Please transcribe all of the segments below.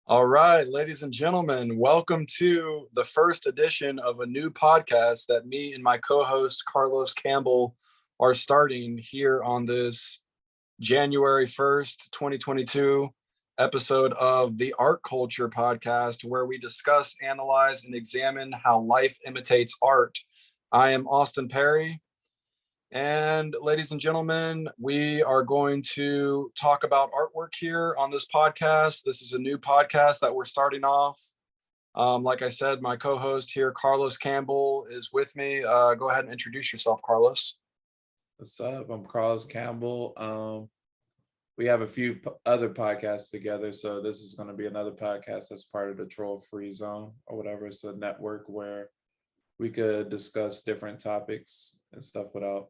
All right, ladies and gentlemen, welcome to the first edition of a new podcast that me and my co host, Carlos Campbell, are starting here on this January 1st, 2022 episode of the Art Culture Podcast, where we discuss, analyze, and examine how life imitates art. I am Austin Perry. And ladies and gentlemen, we are going to talk about artwork here on this podcast. This is a new podcast that we're starting off. Like I said, my co-host here, Carlos Campbell, is with me. Go ahead and introduce yourself, Carlos. What's up? I'm Carlos Campbell. We have a few other podcasts together, so this is going to be another podcast that's part of the Troll Free Zone or whatever. It's a network where we could discuss different topics and stuff without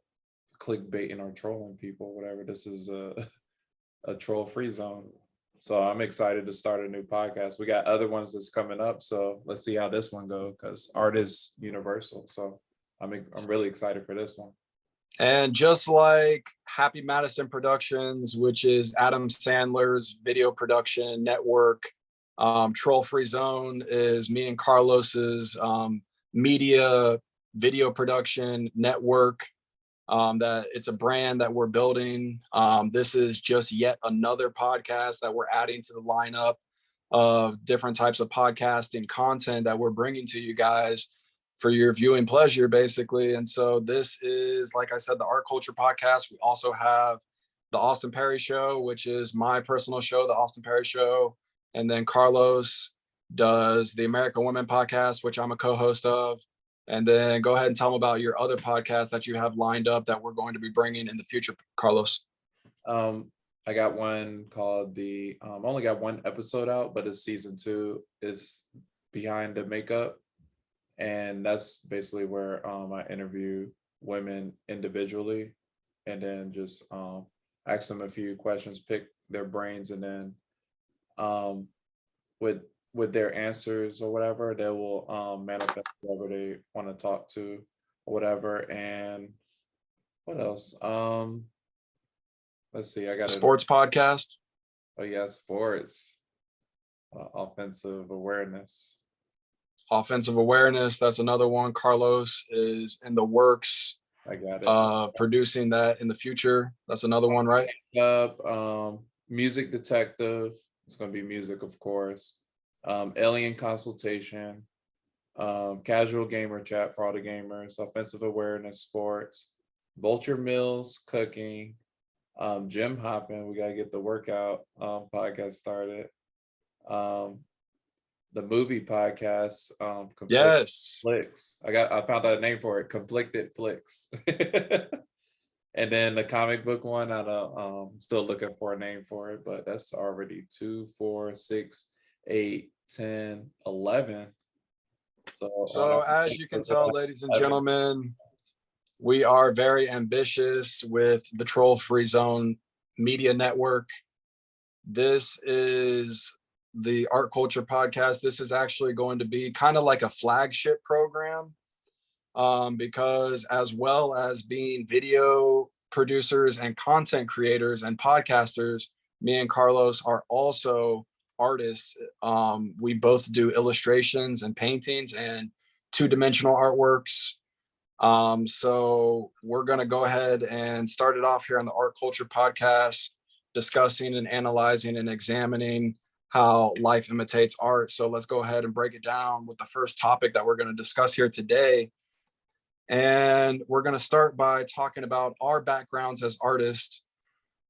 clickbaiting or trolling people, whatever. This is a troll free zone. So I'm excited to start a new podcast. We got other ones that's coming up, so let's see how this one goes because art is universal. So I'm really excited for this one. And just like Happy Madison Productions, which is Adam Sandler's video production network, Troll Free Zone is me and Carlos's media video production network. That it's a brand that we're building. This is just yet another podcast that we're adding to the lineup of different types of podcasting content that we're bringing to you guys for your viewing pleasure, basically. And so this is, like I said, the Art Culture Podcast. We also have the Austin Perry Show, which is my personal show, the Austin Perry Show. And then Carlos does the American Women Podcast, which I'm a co-host of. And then go ahead and tell them about your other podcasts that you have lined up that we're going to be bringing in the future, Carlos. I got one called only got one episode out, but it's season 2. It's Behind the Makeup. And that's basically where I interview women individually and then just ask them a few questions, pick their brains, and then with their answers or whatever, they will manifest whoever they want to talk to or whatever. And what else? Let's see. I got sports podcast. Oh yeah, sports. Offensive awareness. Offensive awareness. That's another one. Carlos is in the works. I got it. Producing that in the future. That's another one, right? Music detective. It's going to be music, of course. Alien consultation, casual gamer chat for all the gamers, offensive awareness, sports, vulture mills, cooking, gym hopping. We got to get the workout podcast started. The movie podcast, yes, flicks. I found out a name for it, Conflicted Flicks. And then the comic book one, I'm still looking for a name for it, but that's already 2, 4, 6, 8, 10, 11. So as you can tell, ladies and gentlemen, we are very ambitious with the Troll Free Zone Media Network. This is the Art Culture Podcast. This is actually going to be kind of like a flagship program. Because as well as being video producers and content creators and podcasters, me and Carlos are also artists. We both do illustrations and paintings and two-dimensional artworks. So we're going to go ahead and start it off here on the Art Culture Podcast, discussing and analyzing and examining how life imitates art. So let's go ahead and break it down with the first topic that we're going to discuss here today. And we're going to start by talking about our backgrounds as artists.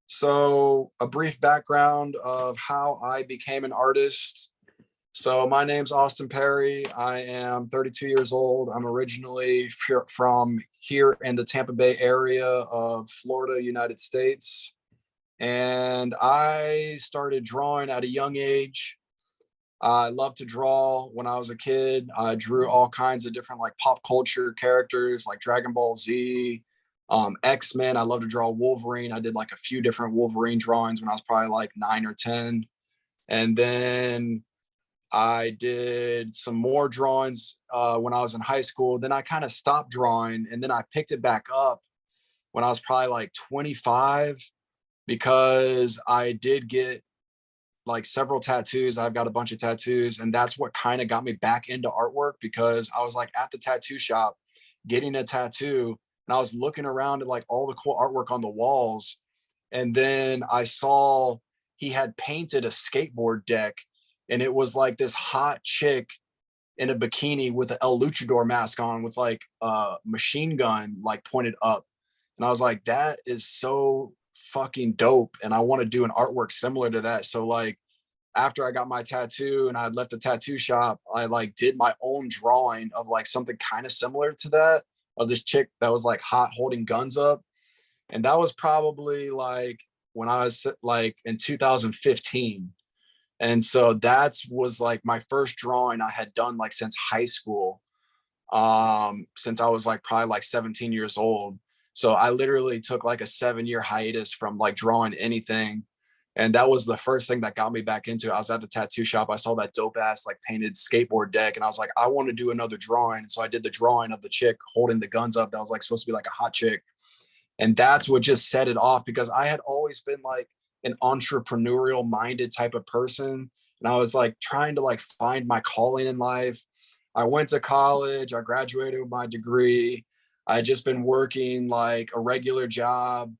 So a brief background of how I became an artist. So my name's Austin Perry. I am 32 years old. I'm originally from here in the Tampa Bay area of Florida, United States. And I started drawing at a young age. I loved to draw when I was a kid. I drew all kinds of different like pop culture characters like Dragon Ball Z, X-Men. I love to draw Wolverine. I did like a few different Wolverine drawings when I was probably like 9 or 10. And then I did some more drawings when I was in high school. Then I kind of stopped drawing and then I picked it back up when I was probably like 25 because I did get like several tattoos. I've got a bunch of tattoos, and that's what kind of got me back into artwork, because I was like at the tattoo shop getting a tattoo, and I was looking around at like all the cool artwork on the walls. And then I saw he had painted a skateboard deck, and it was like this hot chick in a bikini with an El Luchador mask on with like a machine gun like pointed up. And I was like, that is so fucking dope. And I want to do an artwork similar to that. So like after I got my tattoo and I left the tattoo shop, I like did my own drawing of like something kind of similar to that, of this chick that was like hot holding guns up. And that was probably like when I was like in 2015. And so that's was like my first drawing I had done like since high school, since I was like probably like 17 years old. So I literally took like a 7-year hiatus from like drawing anything. And that was the first thing that got me back into it. I was at the tattoo shop. I saw that dope ass like painted skateboard deck, and I was like, I want to do another drawing. So I did the drawing of the chick holding the guns up. That was like supposed to be like a hot chick. And that's what just set it off, because I had always been like an entrepreneurial minded type of person. And I was like trying to like find my calling in life. I went to college, I graduated with my degree. I had just been working like a regular job,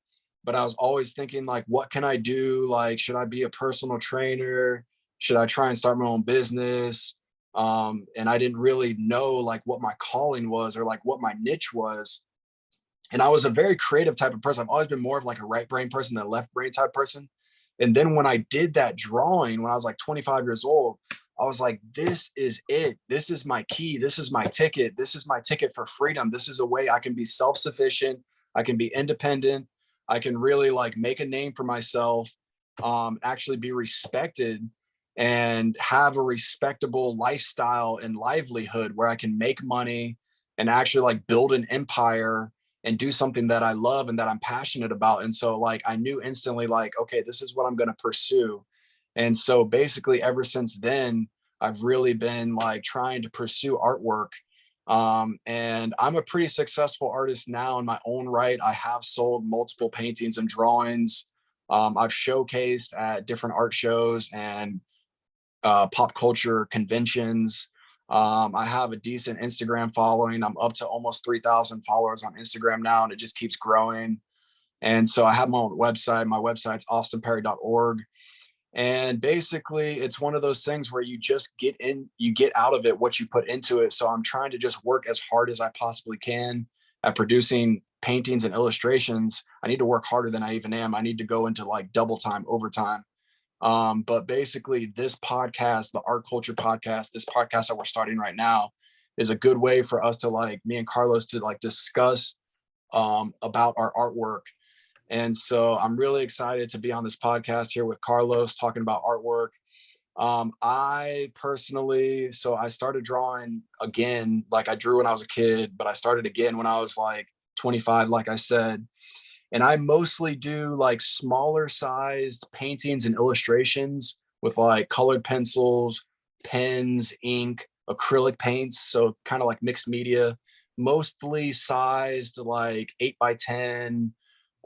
but I was always thinking like, what can I do? Like, should I be a personal trainer? Should I try and start my own business? And I didn't really know like what my calling was or like what my niche was. And I was a very creative type of person. I've always been more of like a right brain person than a left brain type person. And then when I did that drawing, when I was like 25 years old, I was like, this is it. This is my key. This is my ticket. This is my ticket for freedom. This is a way I can be self-sufficient. I can be independent. I can really like make a name for myself, actually be respected and have a respectable lifestyle and livelihood where I can make money and actually like build an empire and do something that I love and that I'm passionate about. And so like I knew instantly like, okay, this is what I'm going to pursue. And so basically ever since then, I've really been like trying to pursue artwork. And I'm a pretty successful artist now in my own right. I have sold multiple paintings and drawings. I've showcased at different art shows and pop culture conventions. I have a decent Instagram following. I'm up to almost 3,000 followers on Instagram now, and it just keeps growing. And so I have my own website. My website's austinperry.org. And basically, it's one of those things where you just get in, you get out of it what you put into it. So I'm trying to just work as hard as I possibly can at producing paintings and illustrations. I need to work harder than I even am. I need to go into like double time, overtime. But basically this podcast, the Art Culture Podcast, this podcast that we're starting right now, is a good way for us to like, me and Carlos, to like discuss about our artwork. And so I'm really excited to be on this podcast here with Carlos talking about artwork. I personally, so I started drawing again, like I drew when I was a kid, but I started again when I was like 25, like I said. And I mostly do like smaller sized paintings and illustrations with like colored pencils, pens, ink, acrylic paints. So kind of like mixed media, mostly sized like 8x10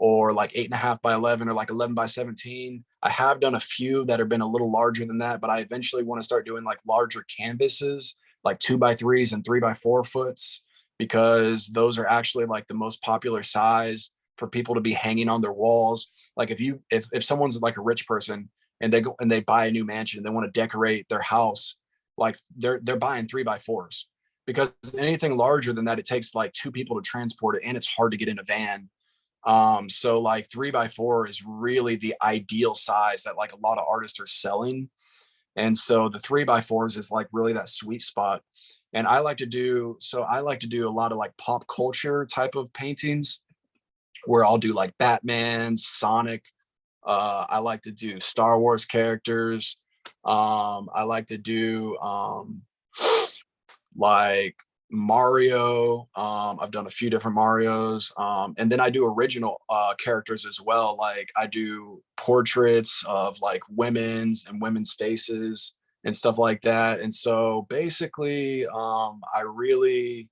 or like 8.5x11 or like 11x17. I have done a few that have been a little larger than that, but I eventually want to start doing like larger canvases, like 2x3s and 3x4 foots, because those are actually like the most popular size for people to be hanging on their walls. Like if someone's like a rich person and they go and they buy a new mansion, they want to decorate their house, like they're buying 3x4s, because anything larger than that, it takes like 2 people to transport it, and it's hard to get in a van. So like 3x4 is really the ideal size that like a lot of artists are selling. And so the 3x4s is like really that sweet spot. And I like to do a lot of like pop culture type of paintings where I'll do like Batman, Sonic. I like to do Star Wars characters. I like to do like Mario. I've done a few different Marios. And then I do original characters as well. Like I do portraits of like women's faces and stuff like that. And so basically, I really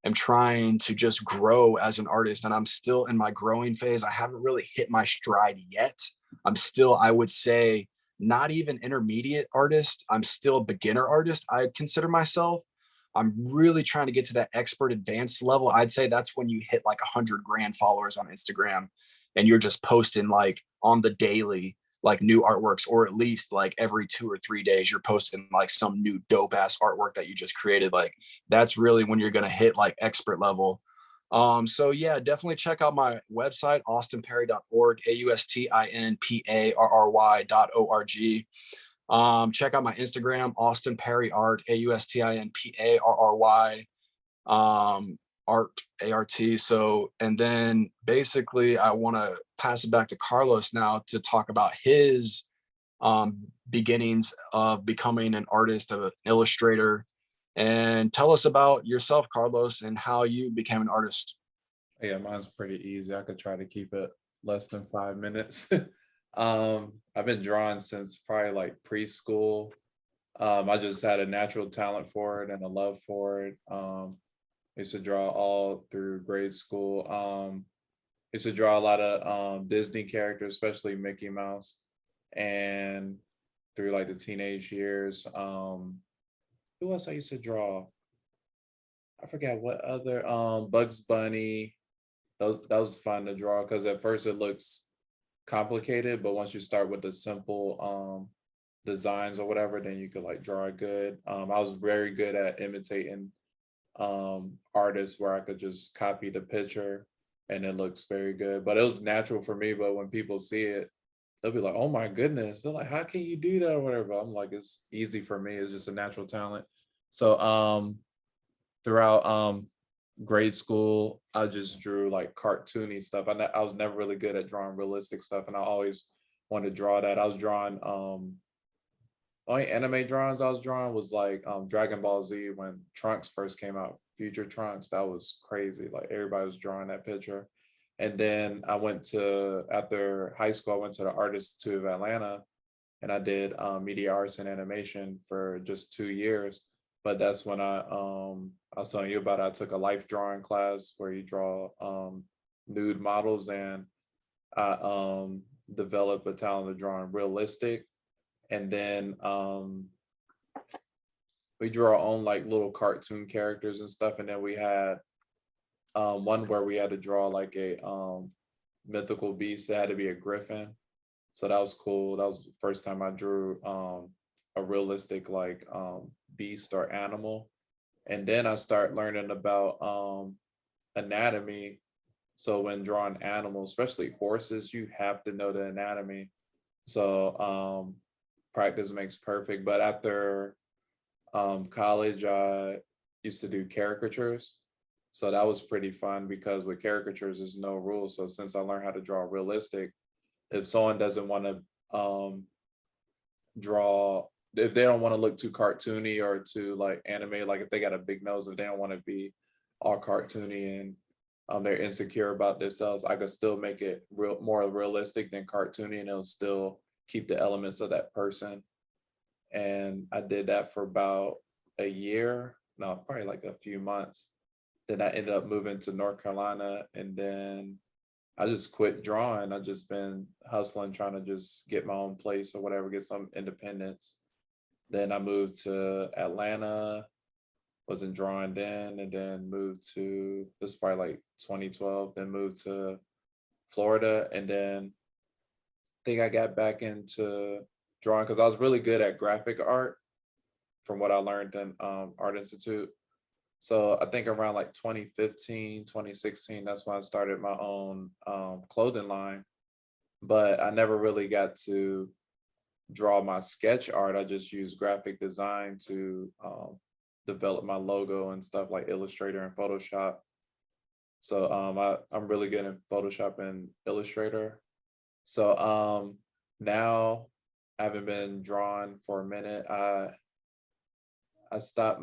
am trying to just grow as an artist, and I'm still in my growing phase. I haven't really hit my stride yet. I'm still, I would say, not even intermediate artist. I'm still a beginner artist, I consider myself. I'm really trying to get to that expert advanced level. I'd say that's when you hit like 100 grand followers on Instagram and you're just posting like on the daily, like new artworks, or at least like every 2 or 3 days, you're posting like some new dope ass artwork that you just created. Like that's really when you're going to hit like expert level. So yeah, definitely check out my website, austinparry.org, AustinParry.org. Check out my Instagram, Austin Parry Art, AustinParry, art, ART. So, and then basically I want to pass it back to Carlos now to talk about his beginnings of becoming an artist, of an illustrator, and tell us about yourself, Carlos, and how you became an artist. Yeah, mine's pretty easy. I could try to keep it less than 5 minutes. I've been drawing since probably like preschool. I just had a natural talent for it and a love for it. I used to draw all through grade school. Used to draw a lot of Disney characters, especially Mickey Mouse, and through like the teenage years. Who else I used to draw? I forget what other Bugs Bunny. That was fun to draw because at first it looks complicated, but once you start with the simple designs or whatever, then you could like draw it good. I was very good at imitating artists where I could just copy the picture and it looks very good. But it was natural for me. But when people see it, they'll be like, "Oh my goodness!" They're like, "How can you do that?" or whatever. I'm like, "It's easy for me. It's just a natural talent." So throughout grade school, I just drew like cartoony stuff. I was never really good at drawing realistic stuff, and I always wanted to draw that. I was drawing only anime drawings I was drawing was like Dragon Ball Z when Trunks first came out, Future Trunks. That was crazy. Like everybody was drawing that picture. And then I went to, after high school, I went to the Art Institute of Atlanta and I did media arts and animation for just 2 years. But that's when I was telling you about it. I took a life drawing class where you draw nude models, and I developed a talent of drawing realistic. And then we drew our own like little cartoon characters and stuff. And then we had one where we had to draw like a mythical beast. It had to be a griffin. So that was cool. That was the first time I drew a realistic like beast or animal. And then I start learning about anatomy. So when drawing animals, especially horses, you have to know the anatomy. So practice makes perfect. But after college, I used to do caricatures. So that was pretty fun because with caricatures, there's no rules. So since I learned how to draw realistic, if someone doesn't want to draw, if they don't want to look too cartoony or too like anime, like if they got a big nose, if they don't want to be all cartoony and they're insecure about themselves, I could still make it more realistic than cartoony, and it'll still keep the elements of that person. And I did that for about a year, no, probably like a few months. Then I ended up moving to North Carolina, and then I just quit drawing. I've just been hustling, trying to just get my own place or whatever, get some independence. Then I moved to Atlanta, wasn't drawing then, and then moved to, this is probably like 2012, then moved to Florida. And then I think I got back into drawing because I was really good at graphic art from what I learned in Art Institute. So I think around like 2015, 2016, that's when I started my own clothing line. But I never really got to draw my sketch art. I just used graphic design to develop my logo and stuff like Illustrator and Photoshop. So I'm really good in Photoshop and Illustrator. So now I haven't been drawing for a minute. I stopped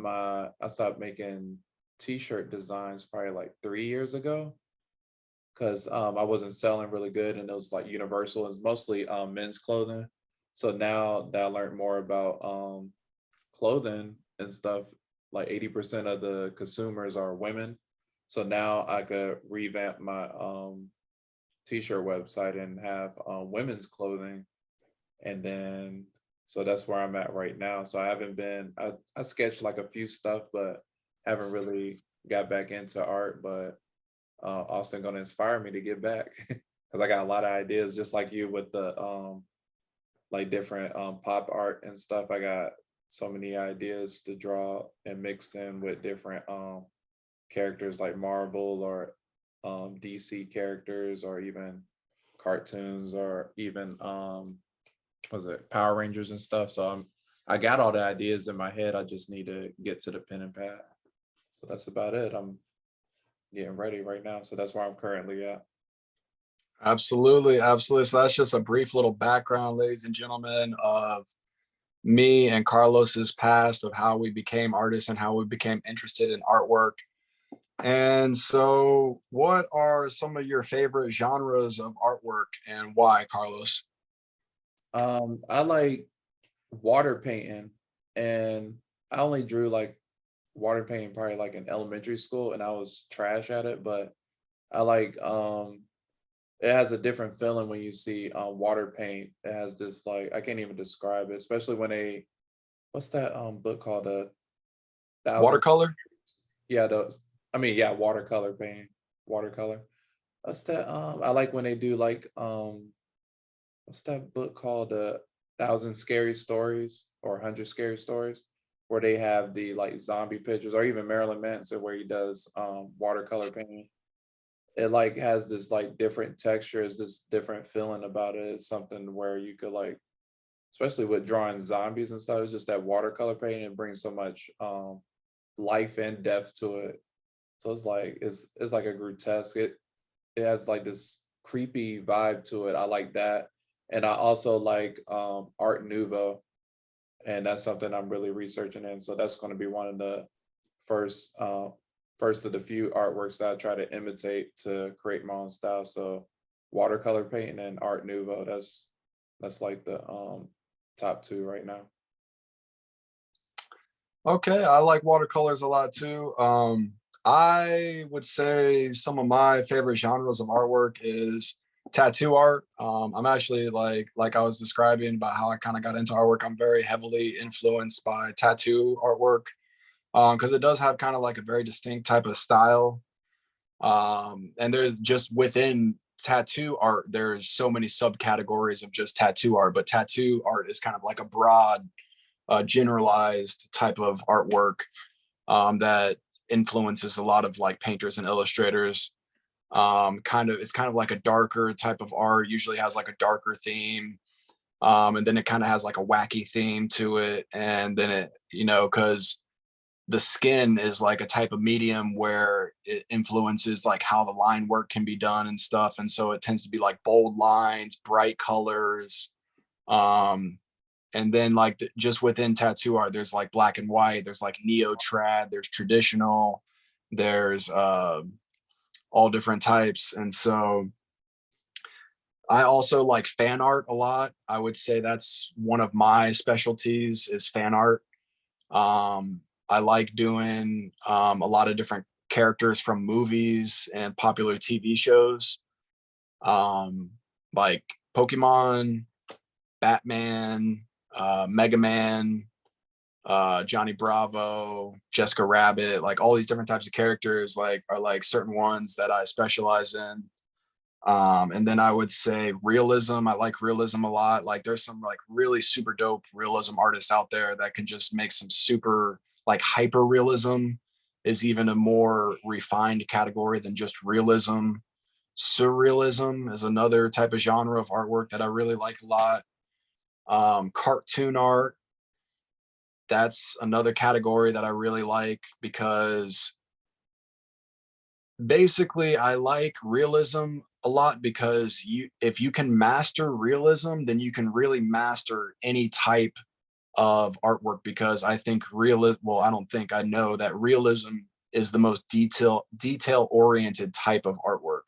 making t-shirt designs probably like 3 years ago because I wasn't selling really good, and it was like universal. It's mostly men's clothing. So now that I learned more about clothing and stuff, like 80% of the consumers are women. So now I could revamp my t-shirt website and have women's clothing. And then, so that's where I'm at right now. So I haven't been, I sketched like a few stuff, but haven't really got back into art. But Austin gonna inspire me to get back because I got a lot of ideas, just like you with the like different pop art and stuff. I got so many ideas to draw and mix in with different characters like Marvel or DC characters, or even cartoons, or even was it Power Rangers and stuff. So I got all the ideas in my head. I just need to get to the pen and pad. So that's about it. I'm getting ready right now. So that's where I'm currently at. Absolutely, absolutely. So that's just a brief little background, ladies and gentlemen, of me and Carlos's past, of how we became artists and how we became interested in artwork. And so, what are some of your favorite genres of artwork and why, Carlos? I like water painting, and I only drew like water painting probably like in elementary school, and I was trash at it. But I like it has a different feeling when you see water paint. It has this, like, I can't even describe it, especially when they, what's that book called, a thousand, Watercolor? yeah, those, I mean, yeah, watercolor painting, watercolor. What's that? I like when they do like what's that book called? Thousand Scary Stories or 100 Scary Stories, where they have the like zombie pictures, or even Marilyn Manson where he does watercolor painting. It like has this like different textures, this different feeling about it. It's something where you could like, especially with drawing zombies and stuff, it's just that watercolor painting, it brings so much life and depth to it. So it's like a grotesque. It has like this creepy vibe to it. I like that. And I also like Art Nouveau, and that's something I'm really researching in. So that's going to be one of the first first of the few artworks that I try to imitate to create my own style. So watercolor painting and Art Nouveau, that's like the top two right now. Okay, I like watercolors a lot too. I would say some of my favorite genres of artwork is tattoo art. I'm actually like I was describing about how I kind of got into artwork. I'm very heavily influenced by tattoo artwork because it does have kind of like a very distinct type of style. And there's just within tattoo art, there's so many subcategories of just tattoo art, but tattoo art is kind of like a broad, generalized type of artwork that influences a lot of like painters and illustrators. It's kind of like a darker type of art, usually has like a darker theme. And then it kind of has like a wacky theme to it. And then it, because the skin is like a type of medium where it influences like how the line work can be done and stuff. And so it tends to be like bold lines, bright colors. And then like just within tattoo art, there's like black and white, there's like neo trad, there's traditional, there's all different types. And so I also like fan art a lot. I would say that's one of my specialties is fan art. I like doing a lot of different characters from movies and popular TV shows, um, like Pokemon, Batman, Mega Man, Johnny Bravo, Jessica Rabbit, like all these different types of characters like are like certain ones that I specialize in. And then I would say realism. I like realism a lot. Like there's some like really super dope realism artists out there that can just make some super like hyper realism is even a more refined category than just realism. Surrealism is another type of genre of artwork that I really like a lot. Cartoon art, that's another category that I really like because basically I like realism a lot because if you can master realism, then you can really master any type of artwork because I think I don't think, I know that realism is the most detail oriented type of artwork.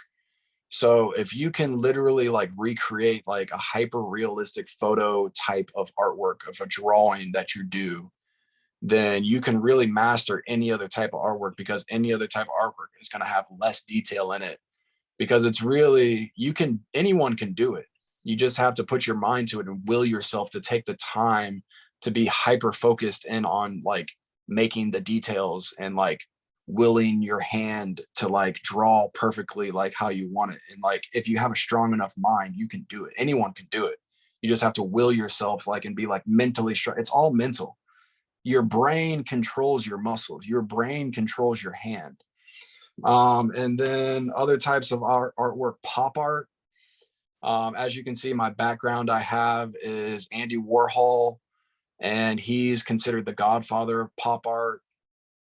So if you can literally like recreate like a hyper realistic photo type of artwork of a drawing that you do, then you can really master any other type of artwork because any other type of artwork is going to have less detail in it because it's really, anyone can do it. You just have to put your mind to it and will yourself to take the time to be hyper focused in on like making the details and like willing your hand to like draw perfectly like how you want it. And like if you have a strong enough mind, you can do it. Anyone can do it. You just have to will yourself like and be like mentally strong. It's all mental. Your brain controls your muscles. Your brain controls your hand. And then other types of artwork, pop art. As you can see, my background I have is Andy Warhol, and he's considered the godfather of pop art.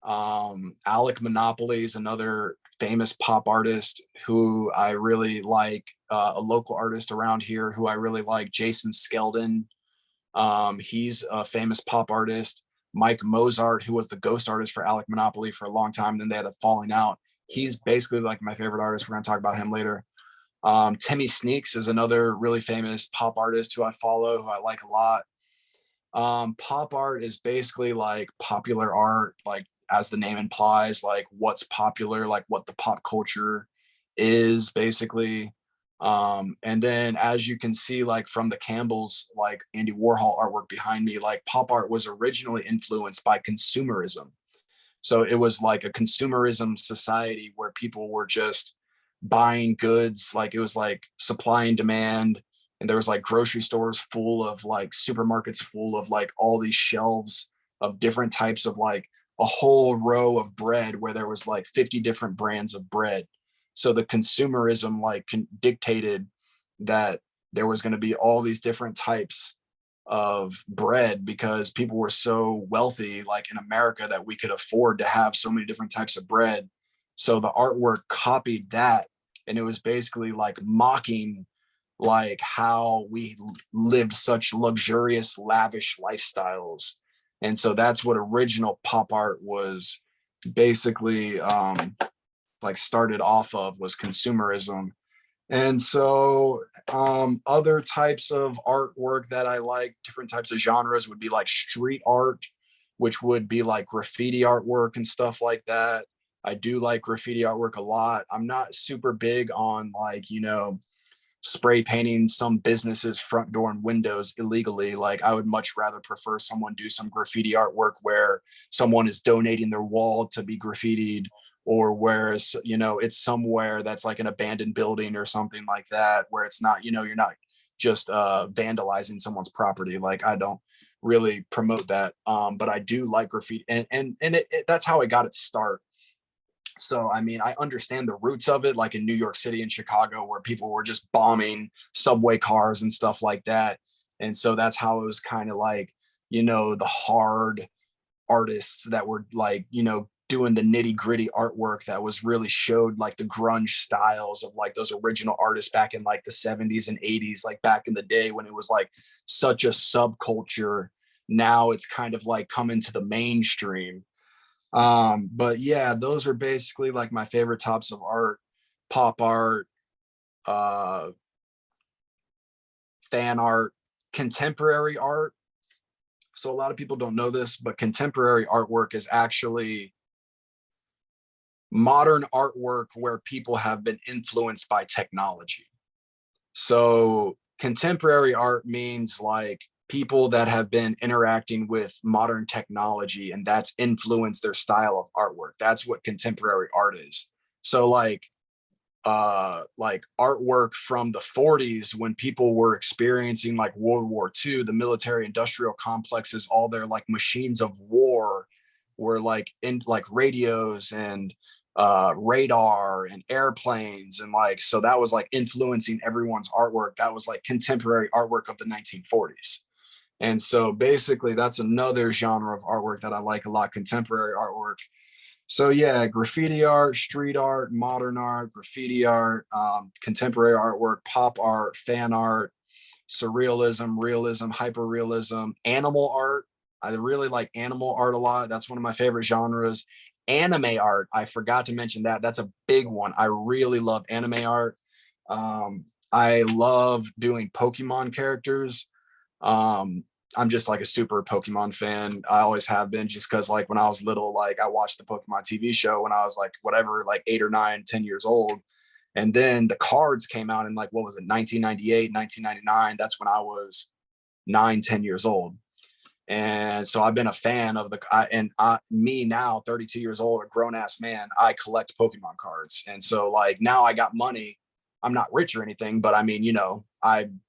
Alec Monopoly is another famous pop artist who I really like, a local artist around here who I really like, Jason Skeldon. He's a famous pop artist. Mike Mozart, who was the ghost artist for Alec Monopoly for a long time, then they had a falling out. He's basically like my favorite artist. We're going to talk about him later. Timmy Sneaks is another really famous pop artist who I follow, who I like a lot. Pop art is basically like popular art, like as the name implies, like what's popular, like what the pop culture is basically. And then as you can see, like from the Campbells, like Andy Warhol artwork behind me, like pop art was originally influenced by consumerism. So it was like a consumerism society where people were just buying goods, like it was like supply and demand. And there was like grocery stores full of like supermarkets full of like all these shelves of different types of like a whole row of bread where there was like 50 different brands of bread. So the consumerism like dictated that there was going to be all these different types of bread because people were so wealthy like in America that we could afford to have so many different types of bread. So the artwork copied that, and it was basically like mocking like how we lived such luxurious, lavish lifestyles. And so that's what original pop art was basically like started off of, was consumerism. And so other types of artwork that I like, different types of genres, would be like street art, which would be like graffiti artwork and stuff like that. I do like graffiti artwork a lot. I'm not super big on like, you know, spray painting some businesses front door and windows illegally. Like I would much rather prefer someone do some graffiti artwork where someone is donating their wall to be graffitied, or where, you know, it's somewhere that's like an abandoned building or something like that, where it's not, you know, you're not just vandalizing someone's property. Like I don't really promote that, but I do like graffiti, and that's how I got its start. So, I mean, I understand the roots of it, like in New York City and Chicago, where people were just bombing subway cars and stuff like that. And so that's how it was kind of like, you know, the hard artists that were like, you know, doing the nitty gritty artwork that was really showed like the grunge styles of like those original artists back in like the 70s and 80s, like back in the day when it was like such a subculture. Now it's kind of like coming to the mainstream. But yeah, those are basically like my favorite types of art: pop art, uh fan art, contemporary art. So a lot of people don't know this, but contemporary artwork is actually modern artwork where people have been influenced by technology. So contemporary art means like people that have been interacting with modern technology, and that's influenced their style of artwork. That's what contemporary art is. So like artwork from the 40s, when people were experiencing like World War II, the military industrial complexes, all their like machines of war were like in like radios and radar and airplanes, and like so that was like influencing everyone's artwork. That was like contemporary artwork of the 1940s. And so basically that's another genre of artwork that I like a lot, contemporary artwork. So yeah, graffiti art, street art, modern art, graffiti art, contemporary artwork, pop art, fan art, surrealism, realism, hyperrealism, animal art. I really like animal art a lot. That's one of my favorite genres. Anime art, I forgot to mention that. That's a big one. I really love anime art. I love doing Pokemon characters. Um, I'm just like a super Pokemon fan. I always have been, just because like when I was little, like I watched the Pokemon TV show when I was like whatever, like 8 or 9, 10 years old. And then the cards came out in like, what was it, 1998, 1999. That's when I was 9, 10 years old. And so I've been a fan of me now, 32 years old, a grown ass man, I collect Pokemon cards. And so like now I got money. I'm not rich or anything, but I mean, you know, I'm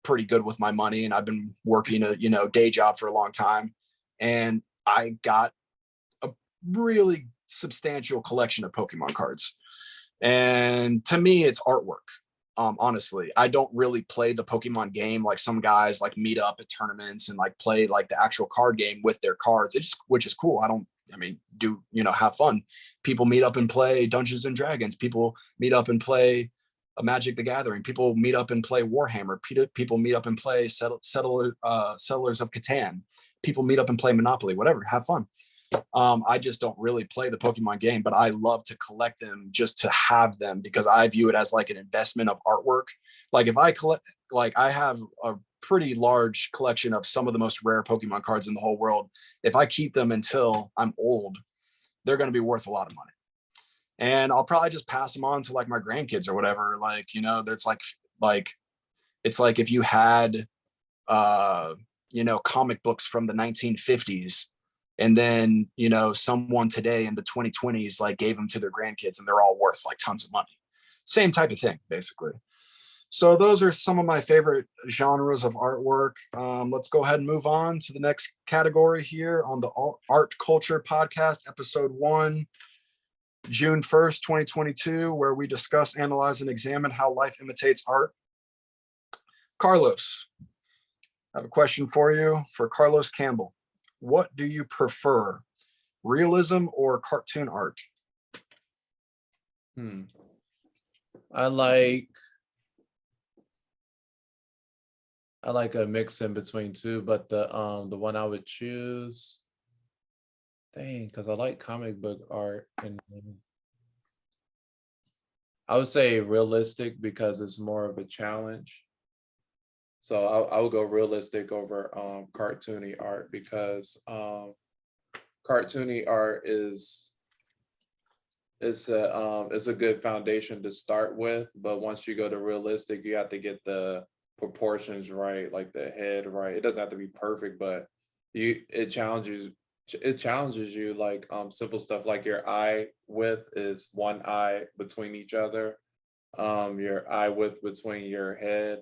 pretty good with my money, and I've been working a, you know, day job for a long time. And I got a really substantial collection of Pokemon cards. And to me, it's artwork. Honestly, I don't really play the Pokemon game like some guys like meet up at tournaments and like play like the actual card game with their cards. Which is cool. I mean, do, you know, have fun. People meet up and play Dungeons and Dragons. People meet up and play a Magic the Gathering. People meet up and play Warhammer. People meet up and play Settlers of Catan. People meet up and play Monopoly, whatever, have fun. I just don't really play the Pokemon game, but I love to collect them just to have them, because I view it as like an investment of artwork. Like if I collect, like I have a pretty large collection of some of the most rare Pokemon cards in the whole world. If I keep them until I'm old, they're going to be worth a lot of money. And I'll probably just pass them on to like my grandkids or whatever. Like, you know, there's it's like if you had, you know, comic books from the 1950s, and then, you know, someone today in the 2020s like gave them to their grandkids, and they're all worth like tons of money. Same type of thing, basically. So those are some of my favorite genres of artwork. Let's go ahead and move on to the next category here on the Art Culture Podcast, episode 1, June 1st, 2022, where we discuss, analyze, and examine how life imitates art. Carlos, I have a question for you, for Carlos Campbell. What do you prefer, realism or cartoon art? I like a mix in between two, but the one I would choose, because I like comic book art, and I would say realistic because it's more of a challenge. So I would go realistic over cartoony art, because cartoony art is a good foundation to start with, but once you go to realistic, you have to get the proportions right, like the head right. It doesn't have to be perfect, but it challenges you, like simple stuff like your eye width is one eye between each other, your eye width between your head,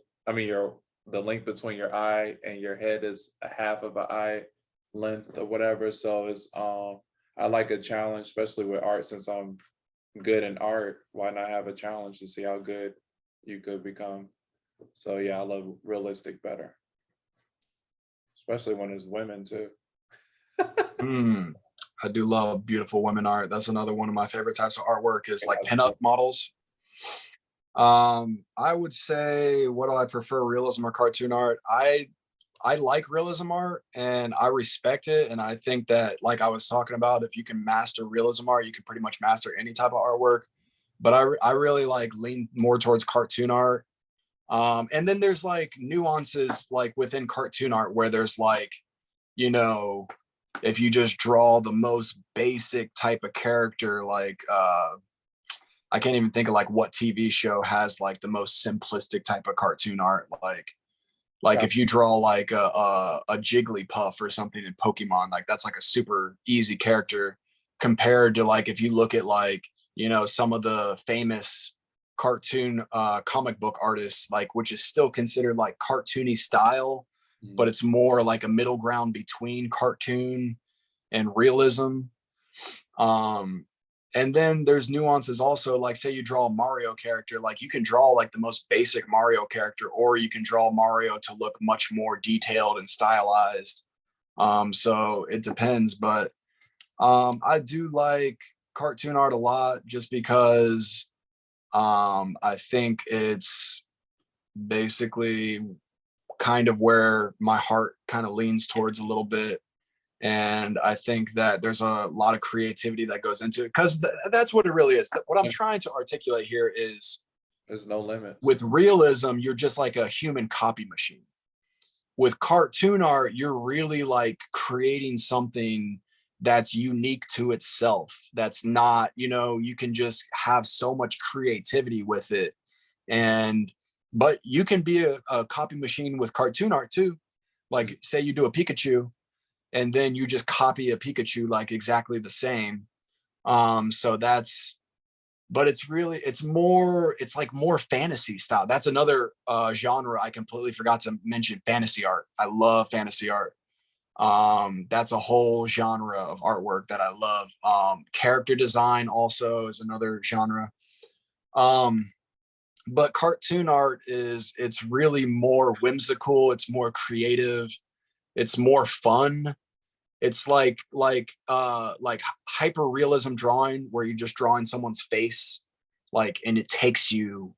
the length between your eye and your head is a half of an eye length or whatever. So it's I like a challenge, especially with art. Since I'm good in art, why not have a challenge to see how good you could become? So yeah, I love realistic better, especially when it's women too. I do love beautiful women art. That's another one of my favorite types of artwork, is like pinup models. I would say, what do I prefer, realism or cartoon art? I like realism art and I respect it. And I think that, like I was talking about, if you can master realism art, you can pretty much master any type of artwork. But I really like lean more towards cartoon art. And then there's like nuances like within cartoon art where there's like, you know, if you just draw the most basic type of character, like I can't even think of like what TV show has like the most simplistic type of cartoon art. Like if you draw like a Jigglypuff or something in Pokemon, like that's like a super easy character compared to like if you look at like, you know, some of the famous cartoon comic book artists, like, which is still considered like cartoony style, but it's more like a middle ground between cartoon and realism. And then there's nuances also, like say you draw a Mario character, like you can draw like the most basic Mario character, or you can draw Mario to look much more detailed and stylized. So it depends, but I do like cartoon art a lot just because I think it's basically kind of where my heart kind of leans towards a little bit. And I think that there's a lot of creativity that goes into it, because that's what it really is. What I'm trying to articulate here is there's no limits. With realism, you're just like a human copy machine. With cartoon art, you're really like creating something that's unique to itself. That's not, you can just have so much creativity with it. But you can be a copy machine with cartoon art too. Like say you do a Pikachu and then you just copy a Pikachu like exactly the same. So that's, but it's like more fantasy style. That's another genre I completely forgot to mention, fantasy art. I love fantasy art. That's a whole genre of artwork that I love. Character design also is another genre. But cartoon art it's really more whimsical, it's more creative, it's more fun. It's like hyper realism drawing where you're just drawing someone's face, like, and it takes you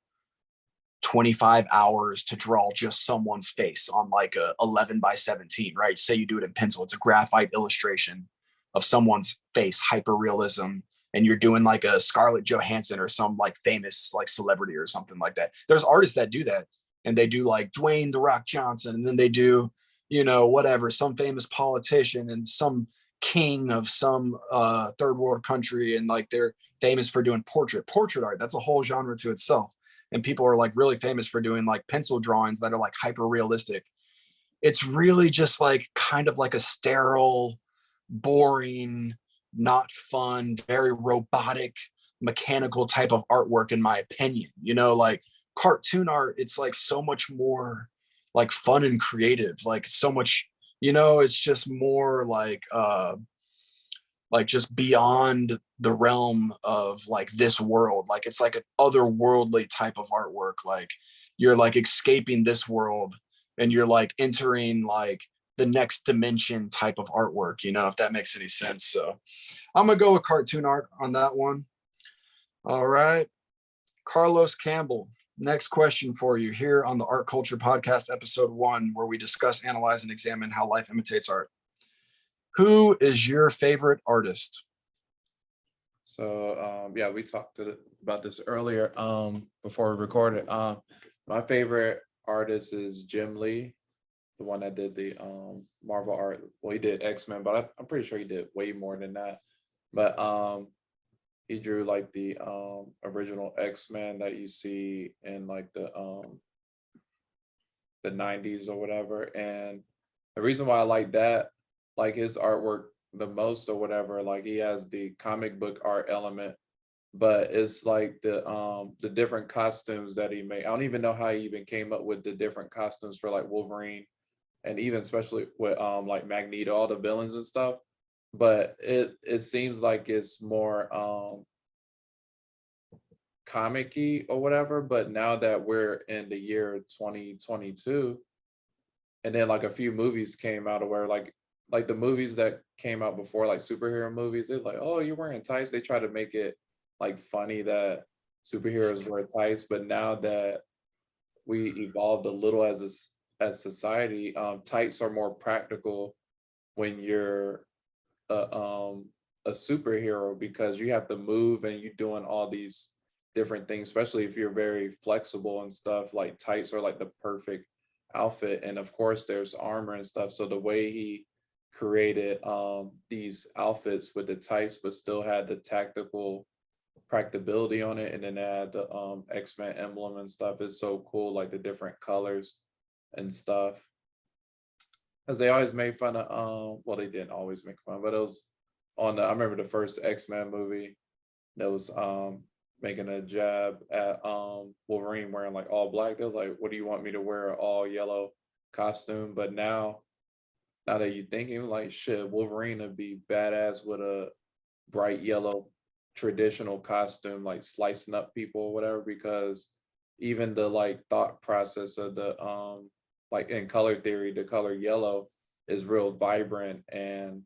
25 hours to draw just someone's face on like a 11 by 17, right? Say you do it in pencil, it's a graphite illustration of someone's face, hyper realism, and you're doing like a Scarlett Johansson or some like famous like celebrity or something like that. There's artists that do that, and they do like Dwayne the Rock Johnson, and then they do, whatever, some famous politician and some king of some third world country, and like they're famous for doing portrait art. That's a whole genre to itself. And people are like really famous for doing like pencil drawings that are like hyper realistic. It's really just like kind of like a sterile, boring, not fun, very robotic, mechanical type of artwork, in my opinion. Like cartoon art, it's like so much more like fun and creative, like so much, it's just more like just beyond the realm of like this world. Like it's like an otherworldly type of artwork. Like you're like escaping this world and you're like entering like the next dimension type of artwork, if that makes any sense. So I'm gonna go with cartoon art on that one. All right. Carlos Campbell, next question for you here on the Art Culture Podcast, episode 1, where we discuss, analyze, and examine how life imitates art. Who is your favorite artist? So yeah, we talked about this earlier before we recorded. My favorite artist is Jim Lee, the one that did the Marvel art. Well, he did X-Men, but I'm pretty sure he did way more than that. But he drew like the original X-Men that you see in like the 90s or whatever. And the reason why I like that, like his artwork the most or whatever, like he has the comic book art element, but it's like the different costumes that he made. I don't even know how he even came up with the different costumes for like Wolverine, and even especially with like Magneto, all the villains and stuff. But it seems like it's more comic-y or whatever. But now that we're in the year 2022, and then like a few movies came out of where like the movies that came out before, like superhero movies, they're like, oh, you're wearing tights. They try to make it like funny that superheroes wear tights. But now that we evolved a little as society, tights are more practical when you're a superhero, because you have to move and you're doing all these different things, especially if you're very flexible and stuff. Like tights are like the perfect outfit, and of course there's armor and stuff. So the way he created these outfits with the tights but still had the tactical practicability on it, and then add the X-Men emblem and stuff is so cool, like the different colors and stuff. Because they always made fun of well, they didn't always make fun, but it was on I remember the first X-Men movie that was making a jab at Wolverine wearing like all black. They was like, what do you want me to wear, an all yellow costume? But now that you think, it was like, shit, Wolverine would be badass with a bright yellow traditional costume, like slicing up people or whatever, because even the like thought process of the like in color theory, the color yellow is real vibrant and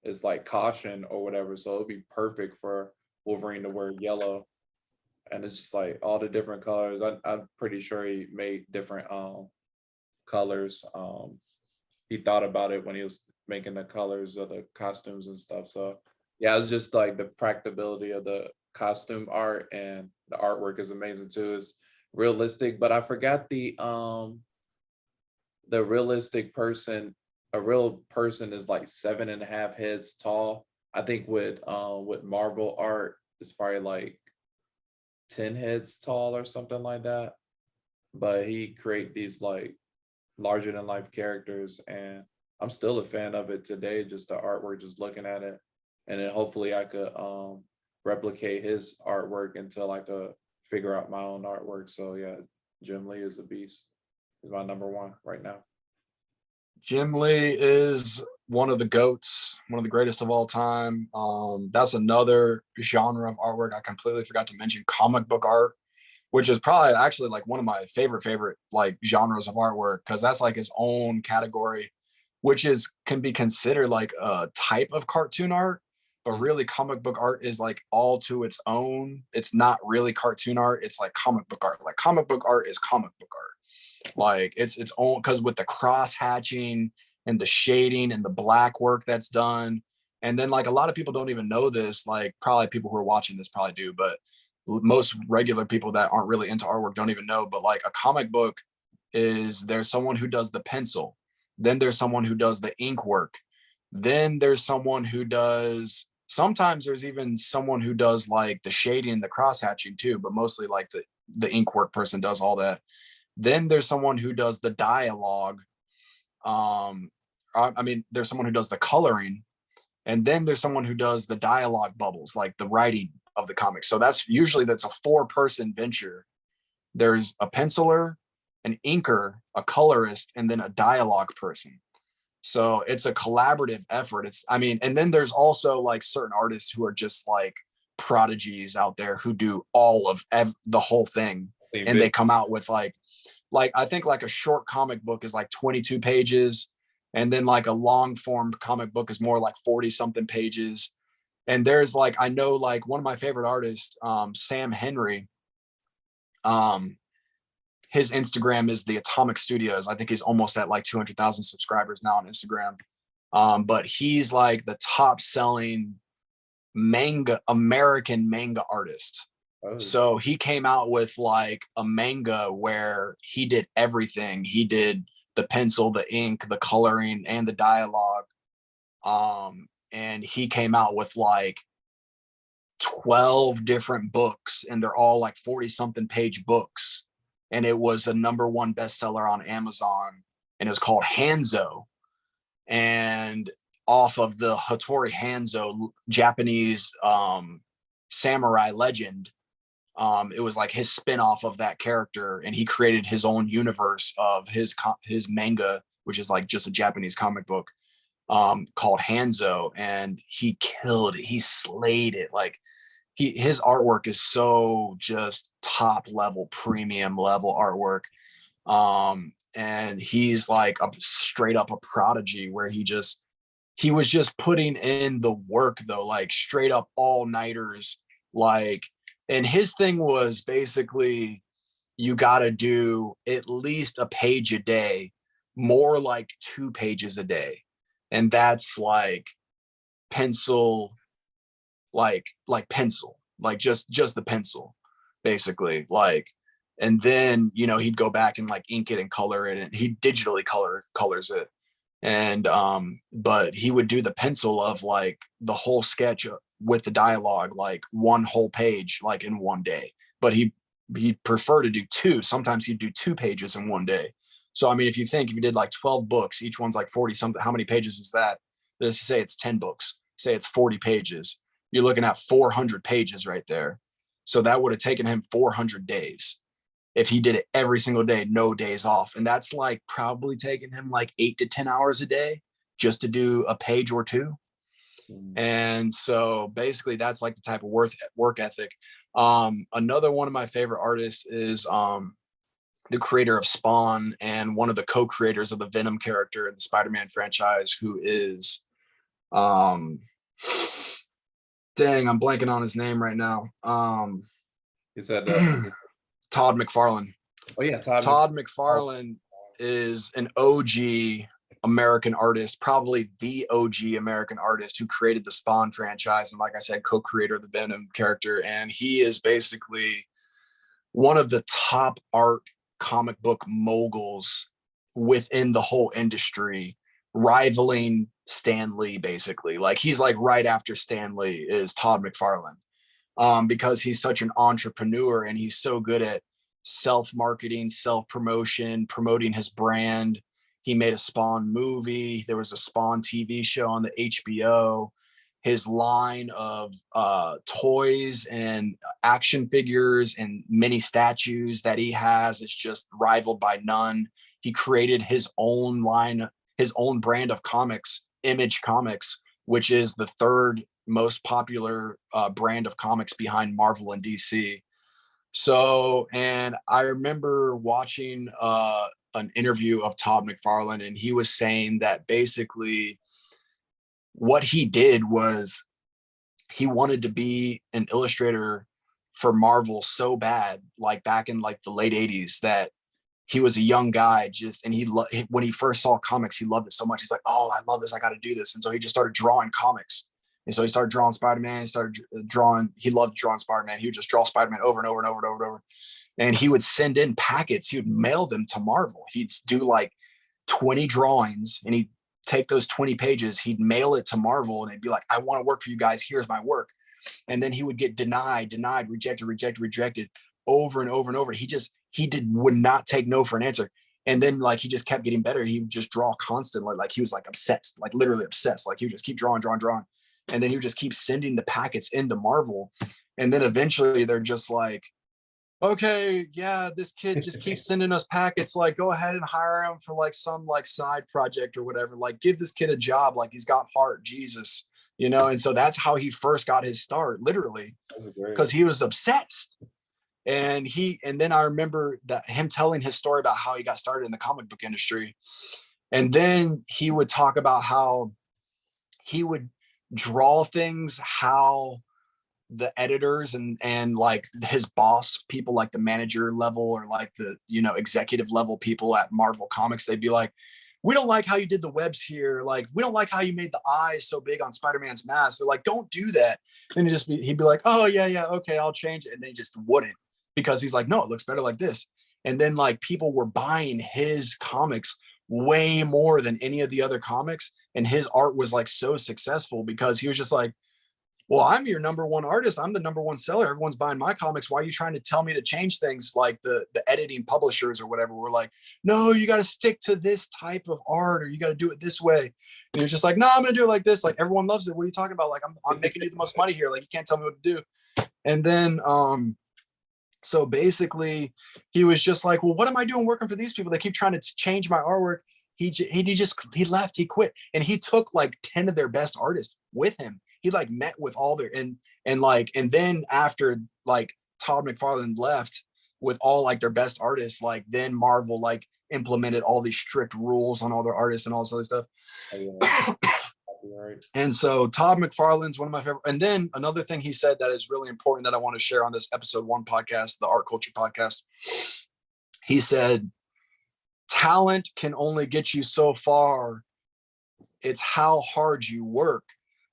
it's like caution or whatever. So it'd be perfect for Wolverine to wear yellow. And it's just like all the different colors. I'm pretty sure he made different colors. He thought about it when he was making the colors of the costumes and stuff. So yeah, it's just like the practicability of the costume art, and the artwork is amazing too. It's realistic, but I forgot the realistic person. A real person is like 7.5 heads tall, I think with Marvel art, it's probably like 10 heads tall or something like that. But he create these like larger than life characters, and I'm still a fan of it today, just the artwork, just looking at it. And then hopefully I could replicate his artwork until I could figure out my own artwork. So yeah, Jim Lee is a beast. He's my number one right now. Jim Lee is one of the GOATs, one of the greatest of all time. That's another genre of artwork I completely forgot to mention, comic book art, which is probably actually like one of my favorite like genres of artwork, because that's like his own category, which is can be considered like a type of cartoon art, but really comic book art is like all to its own. It's not really cartoon art, it's like comic book art. Like comic book art is comic book art. Like it's its own, because with the cross hatching and the shading and the black work that's done. And then like a lot of people don't even know this, like probably people who are watching this probably do, but most regular people that aren't really into artwork don't even know. But like a comic book is, there's someone who does the pencil, then there's someone who does the ink work, then there's someone who does, sometimes there's even someone who does like the shading and the cross hatching too, but mostly like the ink work person does all that. Then there's someone who does the dialogue. I mean, there's someone who does the coloring, and then there's someone who does the dialogue bubbles, like the writing of the comics. So that's a 4-person venture. There's a penciler, an inker, a colorist, and then a dialogue person. So it's a collaborative effort. I mean, and then there's also like certain artists who are just like prodigies out there who do all of the whole thing, and they come out with like I think like a short comic book is like 22 pages, and then like a long form comic book is more like 40 something pages. And there's like, I know like one of my favorite artists, Sam Henry, his Instagram is the Atomic Studios. I think he's almost at like 200,000 subscribers now on Instagram. But he's like the top selling American manga artist. Oh. So he came out with like a manga where he did everything. He did the pencil, the ink, the coloring, and the dialogue. And he came out with like 12 different books, and they're all like 40 something page books. And it was the #1 bestseller on Amazon, and it was called Hanzo. And off of the Hattori Hanzo, Japanese samurai legend, it was like his spin-off of that character, and he created his own universe of his manga, which is like just a Japanese comic book, called Hanzo. And he killed it. He slayed it. Like his artwork is so just top level, premium level artwork. And he's like a straight up a prodigy, where he was just putting in the work though, like straight up all-nighters. Like, and his thing was basically, you got to do at least a page a day, more like 2 pages a day. And that's like pencil, like pencil, like just the pencil, basically. Like, and then, he'd go back and like ink it and color it, and he digitally colors it. And but he would do the pencil of like the whole sketch with the dialogue, like one whole page, like in one day. But he'd prefer to do 2. Sometimes he'd do 2 pages in one day. So I mean, if you did like 12 books, each one's like 40 something, how many pages is that? Let's say it's 10 books, say it's 40 pages, you're looking at 400 pages right there. So that would have taken him 400 days if he did it every single day, no days off. And that's like probably taking him like 8 to 10 hours a day just to do a page or 2. And so basically that's like the type of work ethic. Another one of my favorite artists is the creator of Spawn and one of the co-creators of the Venom character in the Spider-Man franchise, who is dang, I'm blanking on his name right now. Is that Todd McFarlane? Oh yeah, Todd McFarlane is an OG American artist, probably the OG American artist who created the Spawn franchise, and like I said, co-creator of the Venom character. And he is basically one of the top art comic book moguls within the whole industry rivaling Stan Lee, basically. Like he's like right after Stan Lee is Todd McFarlane, because he's such an entrepreneur and he's so good at self-marketing, self-promotion, promoting his brand. He made a Spawn movie. There was a Spawn TV show on the HBO. His line of toys and action figures and mini statues that he has is just rivaled by none. He created his own line, his own brand of comics, Image Comics, which is the third most popular brand of comics behind Marvel and DC. So, and I remember watching an interview of Todd McFarlane, and he was saying that basically what he did was he wanted to be an illustrator for Marvel so bad, like back in like the late 80s, that he was a young guy just, and when he first saw comics, he loved it so much. He's like, oh, I love this. I got to do this. And so he just started drawing comics. And so he started drawing Spider-Man. He loved drawing Spider-Man. He would just draw Spider-Man over and over and over and over and over. And he would send in packets. He would mail them to Marvel. He'd do like 20 drawings, and he'd take those 20 pages, he'd mail it to Marvel, and it'd be like, I want to work for you guys. Here's my work. And then he would get denied, rejected over and over and over. Would not take no for an answer. And then like, he just kept getting better. He would just draw constantly. Like he was like obsessed, like literally obsessed. Like he would just keep drawing. And then he would just keep sending the packets into Marvel. And then eventually they're just like, okay, yeah, this kid just keeps sending us packets. Like, go ahead and hire him for like some like side project or whatever. Like, give this kid a job. Like, he's got heart, Jesus, you know? And so that's how he first got his start, literally, because he was obsessed. And then I remember that him telling his story about how he got started in the comic book industry. And then he would talk about how he would draw things, how the editors and like his boss people, like the manager level or like the, you know, executive level people at Marvel Comics, they'd be like, we don't like how you did the webs here. Like, we don't like how you made the eyes so big on Spider-Man's mask. They're like, don't do that. And he'd be like, oh yeah, okay, I'll change it. And then he just wouldn't, because he's like, no, it looks better like this. And then like people were buying his comics way more than any of the other comics. And his art was like so successful because he was just like, well, I'm your number one artist. I'm the number one seller. Everyone's buying my comics. Why are you trying to tell me to change things? Like the editing publishers or whatever were like, no, you got to stick to this type of art, or you got to do it this way. And you're just like, no, I'm going to do it like this. Like, everyone loves it. What are you talking about? Like, I'm making you the most money here. Like, you can't tell me what to do. And then, so basically he was just like, well, what am I doing working for these people? They keep trying to change my artwork. He left, he quit. And he took like 10 of their best artists with him. He like met with all their, and then after like Todd McFarlane left with all like their best artists, like then Marvel like implemented all these strict rules on all their artists and all this other stuff. Right. And so Todd McFarlane's one of my favorite. And then another thing he said that is really important that I want to share on this episode 1 podcast, the Art Culture Podcast. He said, talent can only get you so far. It's how hard you work.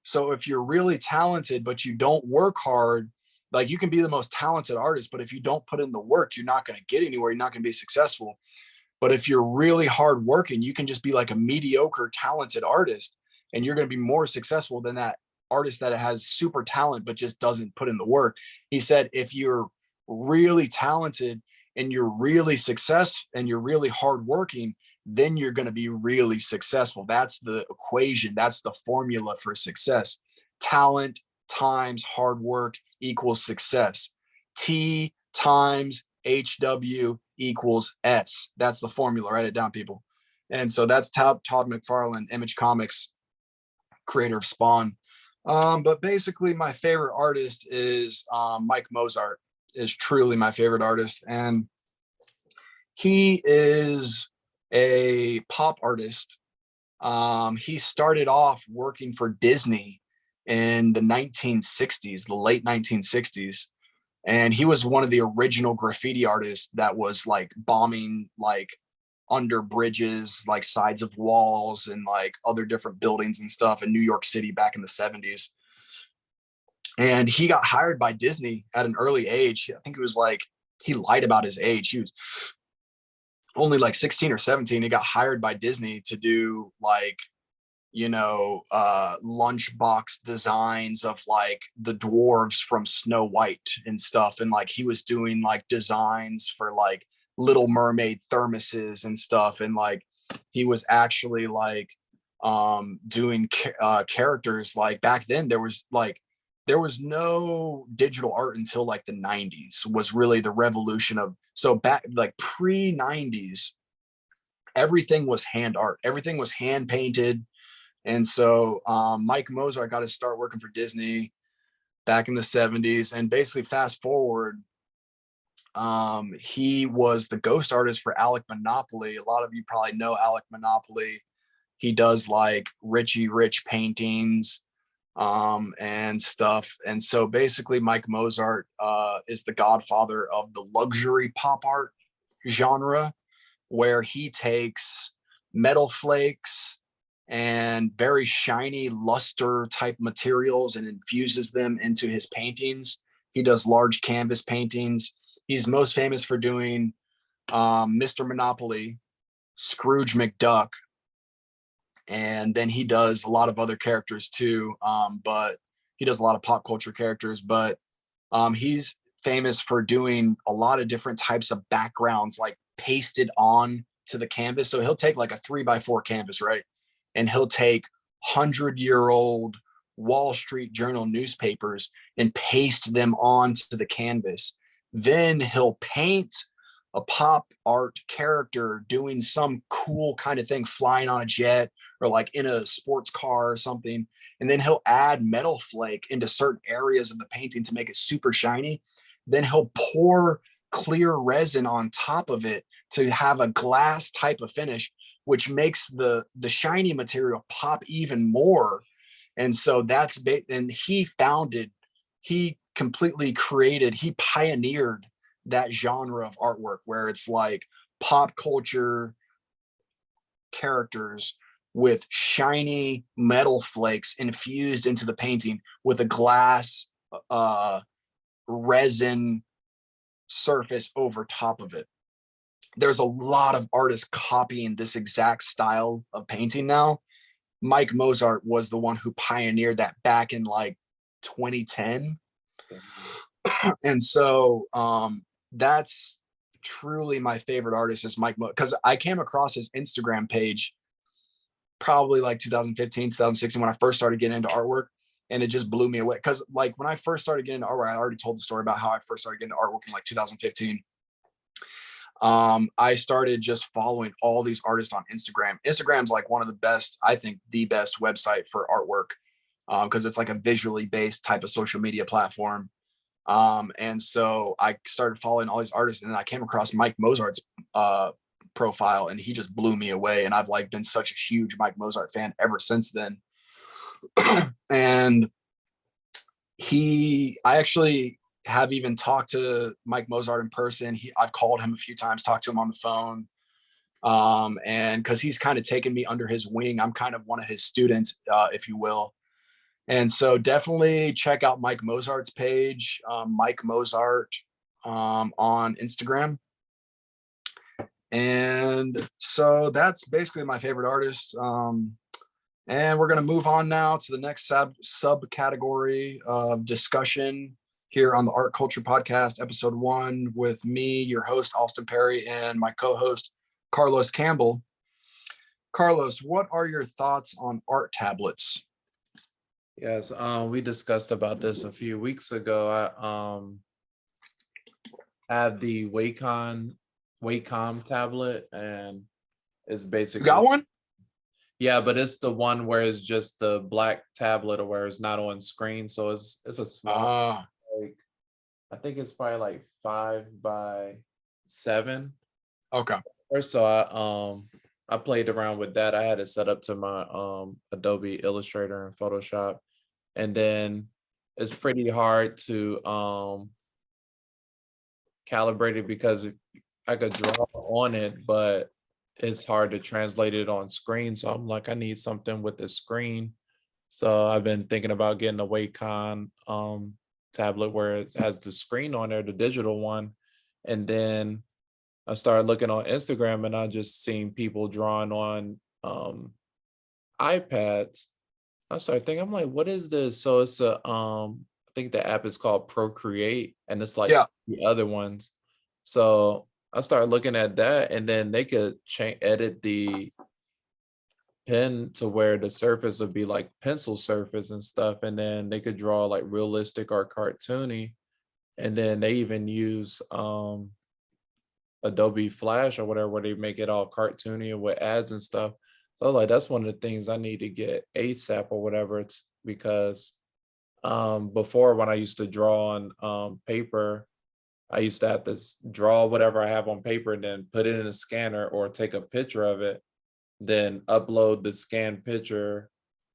So if you're really talented, but you don't work hard, like you can be the most talented artist, but if you don't put in the work, you're not going to get anywhere. You're not going to be successful. But if you're really hard working, you can just be like a mediocre, talented artist, and you're going to be more successful than that artist that has super talent, but just doesn't put in the work. He said, if you're really talented and you're really successful and you're really hardworking, then you're going to be really successful. That's the equation. That's the formula for success. Talent times hard work equals success. T times HW equals S. That's the formula. Write it down, people. And so that's Todd McFarlane, Image Comics, creator of Spawn. But basically my favorite artist is Mike Mozart is truly my favorite artist. And he is a pop artist. He started off working for Disney in the 1960s, the late 1960s. And he was one of the original graffiti artists that was like bombing like under bridges, like sides of walls and like other different buildings and stuff in New York City back in the 70s. And he got hired by Disney at an early age. I think it was like, he lied about his age. He was only like 16 or 17. He got hired by Disney to do like lunchbox designs of like the dwarves from Snow White and stuff. And like he was doing like designs for like Little Mermaid thermoses and stuff. And like he was actually like doing characters. Like back then there was no digital art until like the 90s was really the revolution of, so back like pre 90s, everything was hand art, everything was hand painted. And so Mike Mozart got to start working for Disney back in the 70s. And basically fast forward, he was the ghost artist for Alec Monopoly. A lot of you probably know Alec Monopoly. He does like Richie Rich paintings and stuff. And so basically Mike Mozart is the godfather of the luxury pop art genre, where he takes metal flakes and very shiny luster type materials and infuses them into his paintings. He does large canvas paintings. He's most famous for doing Mr. Monopoly, Scrooge McDuck, and then he does a lot of other characters too. But he does a lot of pop culture characters, but he's famous for doing a lot of different types of backgrounds, like pasted on to the canvas. So he'll take like a 3x4 canvas, right? And he'll take 100-year-old Wall Street Journal newspapers and paste them onto the canvas. Then he'll paint a pop art character doing some cool kind of thing, flying on a jet or like in a sports car or something. And then he'll add metal flake into certain areas of the painting to make it super shiny. Then he'll pour clear resin on top of it to have a glass type of finish, which makes the shiny material pop even more. And so that's big. And he completely created, he pioneered that genre of artwork where it's like pop culture characters with shiny metal flakes infused into the painting with a glass resin surface over top of it. There's a lot of artists copying this exact style of painting now. Mike Mozart was the one who pioneered that back in like 2010. And so that's truly my favorite artist is Mike Mozart, because I came across his Instagram page probably like 2015, 2016 when I first started getting into artwork, and it just blew me away. Because like when I first started getting into artwork, I already told the story about how I first started getting into artwork in like 2015. I started just following all these artists on Instagram. Instagram's like one of the best, I think the best website for artwork, because it's like a visually based type of social media platform. And so I started following all these artists, and then I came across Mike Mozart's profile, and he just blew me away. And I've like been such a huge Mike Mozart fan ever since then. And I actually have even talked to Mike Mozart in person. I've called him a few times, talked to him on the phone. And because he's kind of taken me under his wing, I'm kind of one of his students, if you will. And so definitely check out Mike Mozart's page, Mike Mozart on Instagram. And so that's basically my favorite artist. And we're going to move on now to the next subcategory of discussion here on the Art Culture Podcast, episode 1, with me, your host, Austin Perry, and my co-host, Carlos Campbell. Carlos, what are your thoughts on art tablets? Yes, we discussed about this a few weeks ago. I have the Wacom tablet, and it's basically, you got one? Yeah, but it's the one where it's just the black tablet, or where it's not on screen. So it's a small, like, I think it's probably like 5x7. Okay. So I played around with that. I had it set up to my Adobe Illustrator and Photoshop, and then it's pretty hard to calibrate it because I could draw on it, but it's hard to translate it on screen. So I'm like, I need something with the screen. So I've been thinking about getting a Wacom tablet where it has the screen on there, the digital one. And then I started looking on Instagram, and I just seen people drawing on iPads, I started thinking, I'm like, what is this? So it's I think the app is called Procreate, and it's like Yeah. the other ones. So I started looking at that, and then they could edit the pen to where the surface would be like pencil surface and stuff, and then they could draw like realistic or cartoony. And then they even use Adobe Flash or whatever, where they make it all cartoony and with ads and stuff. So I was like, that's one of the things I need to get ASAP or whatever. It's because before, when I used to draw on paper, I used to have to draw whatever I have on paper and then put it in a scanner or take a picture of it, then upload the scanned picture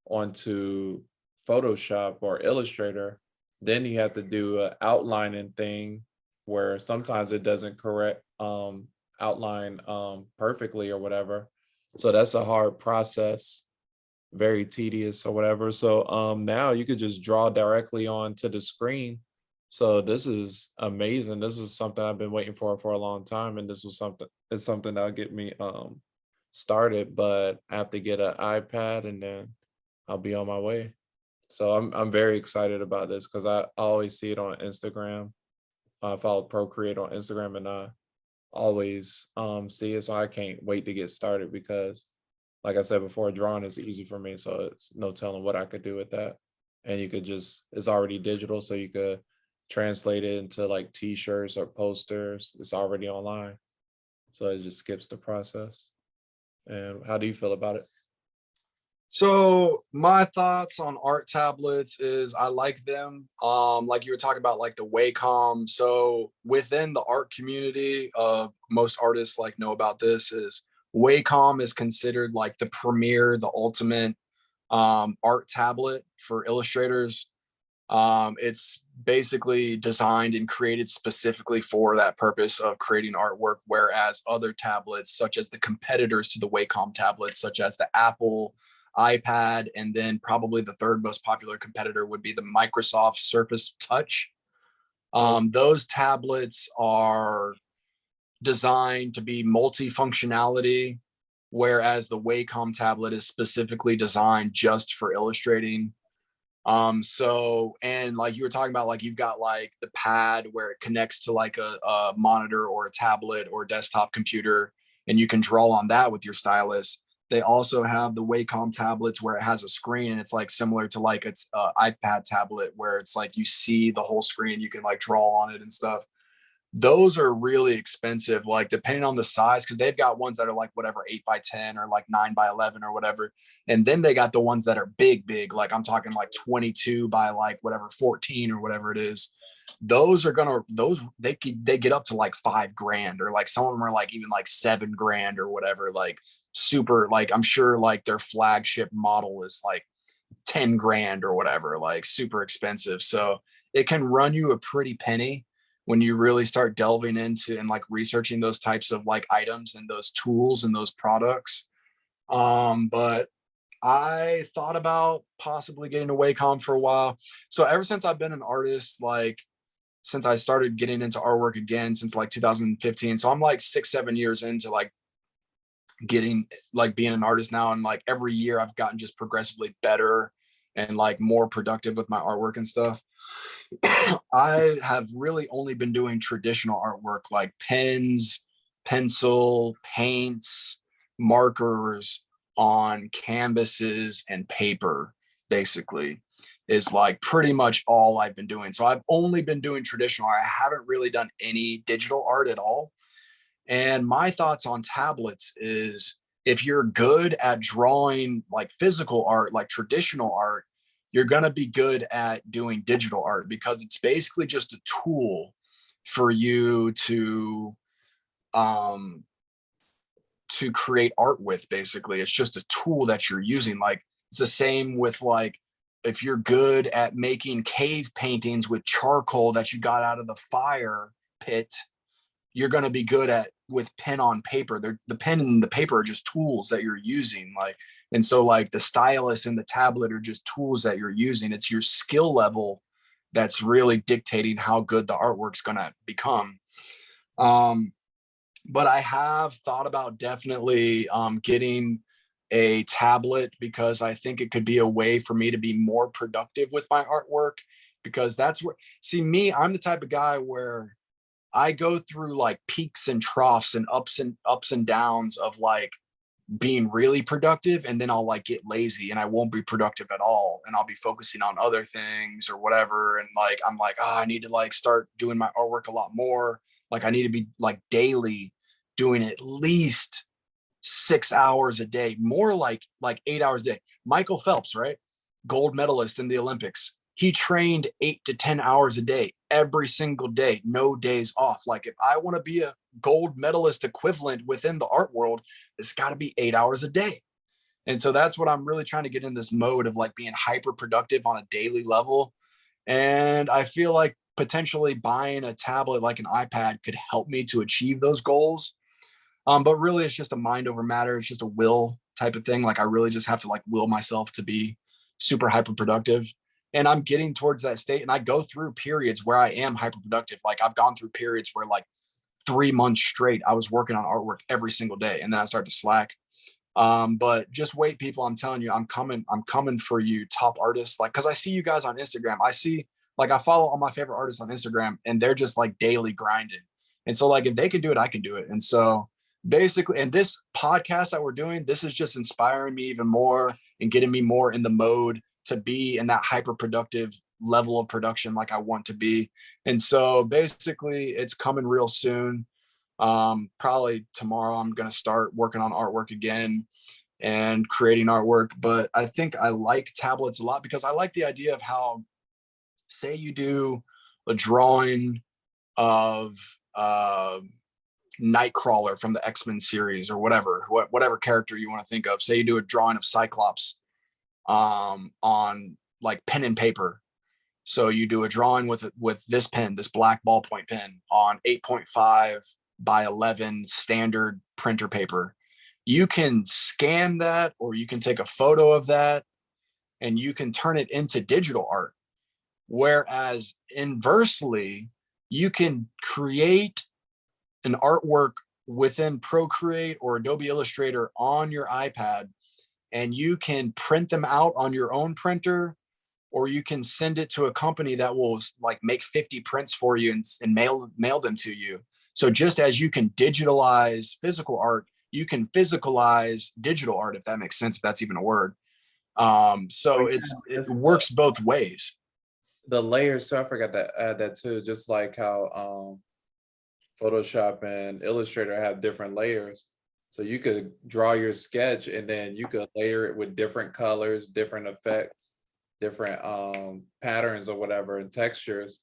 onto Photoshop or Illustrator. Then you have to do an outlining thing where sometimes it doesn't correct outline perfectly or whatever. So that's a hard process, very tedious or whatever. So now you could just draw directly onto the screen. So this is amazing. This is something I've been waiting for a long time, and this was something that'll get me started. But I have to get an iPad, and then I'll be on my way. So I'm very excited about this because I always see it on Instagram. I follow Procreate on Instagram, and I always see it. So I can't wait to get started because, like I said before, drawing is easy for me. So it's no telling what I could do with that. And you could just, it's already digital, so you could translate it into like t-shirts or posters. It's already online. So it just skips the process. And how do you feel about it? So my thoughts on art tablets is I like them. Like you were talking about, like the Wacom. So within the art community, most artists like know about this is Wacom is considered like the premier, the ultimate art tablet for illustrators. It's basically designed and created specifically for that purpose of creating artwork, whereas other tablets, such as the competitors to the Wacom tablets, such as the Apple iPad, and then probably the third most popular competitor would be the Microsoft Surface Touch. Oh, Those tablets are designed to be multi-functionality, whereas the Wacom tablet is specifically designed just for illustrating. So, and like you were talking about, like you've got like the pad where it connects to like a monitor or a tablet or a desktop computer, and you can draw on that with your stylus. They also have the Wacom tablets where it has a screen, and it's like similar to like its iPad tablet where it's like you see the whole screen, you can like draw on it and stuff. Those are really expensive, like depending on the size, because they've got ones that are like whatever 8x10 or like 9x11 or whatever, and then they got the ones that are big, like I'm talking like 22 by like whatever 14 or whatever it is. Those they get up to like 5 grand, or like some of them are like even like 7 grand or whatever, like super, like I'm sure like their flagship model is like 10 grand or whatever, like super expensive. So it can run you a pretty penny when you really start delving into and like researching those types of like items and those tools and those products. But I thought about possibly getting a Wacom for a while. So ever since I've been an artist, like since I started getting into artwork again since like 2015. So I'm like 6, 7 years into like getting like being an artist now, and like every year I've gotten just progressively better and like more productive with my artwork and stuff. I have really only been doing traditional artwork like pens, pencil, paints, markers on canvases and paper, basically, is like pretty much all I've been doing. So I've only been doing traditional. I haven't really done any digital art at all. And my thoughts on tablets is if you're good at drawing like physical art, like traditional art, you're going to be good at doing digital art because it's basically just a tool for you um to create art with. Basically, it's just a tool that you're using. Like it's the same with like if you're good at making cave paintings with charcoal that you got out of the fire pit, you're going to be good at with pen on paper. The pen and the paper are just tools that you're using. Like, and so like the stylus and the tablet are just tools that you're using. It's your skill level that's really dictating how good the artwork's going to become. Um, but I have thought about definitely getting a tablet because I think it could be a way for me to be more productive with my artwork, because that's where, see me, I'm the type of guy where I go through like peaks and troughs and ups and downs of like being really productive, and then I'll like get lazy and I won't be productive at all, and I'll be focusing on other things or whatever, and like I'm like, oh, I need to like start doing my artwork a lot more. Like I need to be like daily doing at least 6 hours a day, more like 8 hours a day. Michael Phelps, right? Gold medalist in the Olympics. He trained 8 to 10 hours a day, every single day, no days off. Like if I want to be a gold medalist equivalent within the art world, it's got to be 8 hours a day. And so that's what I'm really trying to get in this mode of like being hyper productive on a daily level. And I feel like potentially buying a tablet like an iPad could help me to achieve those goals. But really, it's just a mind over matter. It's just a will type of thing. Like I really just have to like will myself to be super hyper productive. And I'm getting towards that state. And I go through periods where I am hyper productive. Like I've gone through periods where like 3 months straight, I was working on artwork every single day, and then I start to slack. But just wait, people. I'm telling you, I'm coming for you, top artists. Like, cause I see you guys on Instagram. I see, like, I follow all my favorite artists on Instagram, and they're just like daily grinding. And so, like, if they can do it, I can do it. And so, basically, and this podcast that we're doing, this is just inspiring me even more and getting me more in the mode to be in that hyper productive level of production like I want to be. And so, basically, it's coming real soon. Probably tomorrow I'm going to start working on artwork again and creating artwork. But I think I like tablets a lot because I like the idea of how, say you do a drawing of Nightcrawler from the X-Men series or whatever character you want to think of. Say you do a drawing of Cyclops on like pen and paper. So you do a drawing with this pen, this black ballpoint pen on 8.5 by 11 standard printer paper. You can scan that, or you can take a photo of that, and you can turn it into digital art. Whereas inversely, you can create an artwork within Procreate or Adobe Illustrator on your iPad, and you can print them out on your own printer, or you can send it to a company that will like make 50 prints for you and mail them to you. So just as you can digitalize physical art, you can physicalize digital art, if that makes sense, if that's even a word. So it works both ways. The layers, so I forgot to add that too, just like how Photoshop and Illustrator have different layers. So you could draw your sketch and then you could layer it with different colors, different effects, different patterns or whatever, and textures